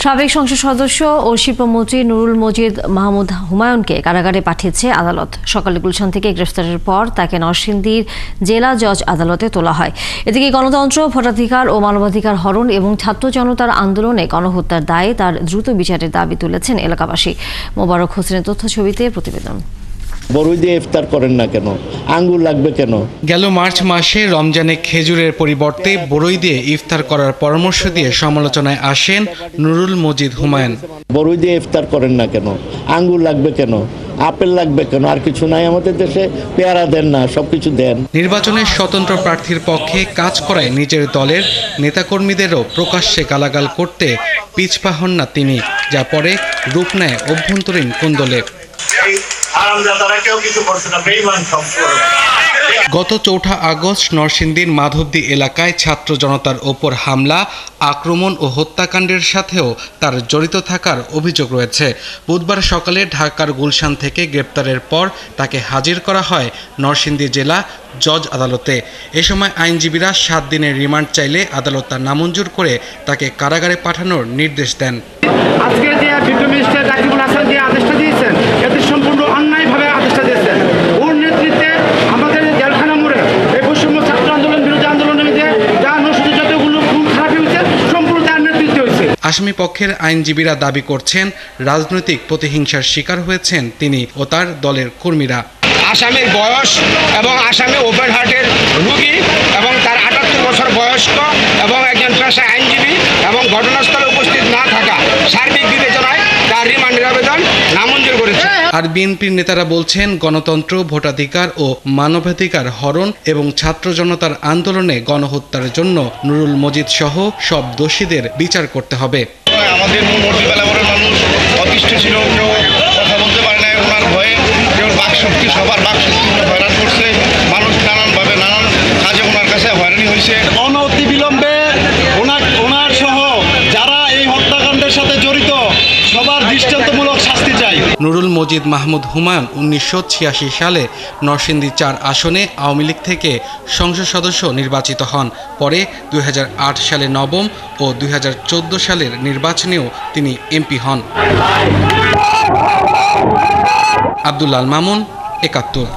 সাবেক সংসদ সদস্য ও শিল্পমন্ত্রী নুরুল মজিদ মাহমুদ হুমায়ুনকে কারাগারে পাঠিয়েছে আদালত। সকালে গুলশান থেকে গ্রেফতারের পর তাকে নরসিংদীর জেলা জজ আদালতে তোলা হয়। এদিকে গণতন্ত্র, ভোটাধিকার ও মানবাধিকার হরণ এবং ছাত্র জনতার আন্দোলনে গণহত্যার দায়ে তার দ্রুত বিচারের দাবি তুলেছেন এলাকাবাসী। মোবারক হোসেনের তথ্য ছবিতে প্রতিবেদন। বড়ই দিয়ে ইফতার করেন না কেন? আঙ্গুর লাগবে কেন? গেল মার্চ মাসে রমজানে খেজুরের পরিবর্তে বড়ই দিয়ে ইফতার করার পরামর্শ দিয়ে সমালোচনায় আসেন নুরুল মজিদ হুমায়ুন। বড়ই দিয়ে ইফতার করেন না কেন? আঙ্গুর লাগবে কেন? আপেল লাগবে কেন? আর কিছু নাই আমাদের দেশে? পেয়ারা দেন না, সবকিছু দেন। নির্বাচনের স্বতন্ত্র প্রার্থীর পক্ষে কাজ করায় নিজের দলের নেতাকর্মীদেরও প্রকাশ্যে গালাগাল করতে পিছপা হন না তিনি, যা পরে রূপ নেয় অভ্যন্তরীণ কোন্দলে। গত 4 আগস্ট নরসিংদীর মাধবদী এলাকায় ছাত্র জনতার ওপর হামলা, আক্রমণ ও হত্যাকাণ্ডের সাথেও তার জড়িত থাকার অভিযোগ রয়েছে। বুধবার সকালে ঢাকার গুলশান থেকে গ্রেপ্তারের পর তাকে হাজির করা হয় নরসিংদী জেলা জজ আদালতে। এ সময় আইনজীবীরা 7 দিনের রিমান্ড চাইলে আদালত তা নামঞ্জুর করে তাকে কারাগারে পাঠানোর নির্দেশ দেন। আজকে যে বিপ্লবী মিনিস্টার রাকিবুল হাসান যে আদেশটা দিয়েছেন, এতে সম্পূর্ণ অন্যায়ভাবে আদেশটা দিয়েছেন। ওর নেতৃত্বে আমাদের জেলখানা মোড়ে এই বৈষম্য ছাত্র আন্দোলন, বিরোধী আন্দোলনের মধ্যে যা নষ্ট যতগুলো খুন খারাপি হয়েছে সম্পূর্ণ তার নেতৃত্বে হয়েছে। আসামি পক্ষের আইনজীবীরা দাবি করছেন রাজনৈতিক প্রতিহিংসার শিকার হয়েছেন তিনি ও তার দলের কর্মীরা। আসামির বয়স এবং আসামি ওপেন হার্টের রোগী এবং তার 78 বছর বয়স্ক এবং একজন পেশা আইনজীবী এবং ঘটনাস্থলে উপস্থিত না থাকা সার্বিক বিবেচনায় তার রিমান্ডের আবেদন নামঞ্জুর করেছে। আর বিএনপির নেতারা বলছেন গণতন্ত্র, ভোটাধিকার ও মানবাধিকার হরণ এবং ছাত্র জনতার আন্দোলনে গণহত্যার জন্য নুরুল মজিদ সহ সব দোষীদের বিচার করতে হবে। আমাদের মূর্তি বেলাবরের মানুষ অতিষ্ঠ ছিল, কেউ কথা বলতে পারে না ওনার ভয়ে, কেউ বাকশক্তি সবার বাকশক্তি হয়রান করছে, মানুষ নানানভাবে নানান কাজে ওনার কাছে হয়রানি হয়েছে। অনতি বিলম্বে ওনার সহ যারা এই হত্যাকাণ্ডের সাথে জড়িত সবার দৃষ্টান্তমূলক শাস্তি চাই। নুরুল মজিদ মাহমুদ হুমায়ুন 1986 সালে নরসিংদী 4 আসনে আওয়ামী লীগ থেকে সংসদ সদস্য নির্বাচিত হন। পরে 2008 সালে নবম ও 2014 সালের নির্বাচনেও তিনি এমপি হন। আব্দুল্লাহ আল মামুন, 71।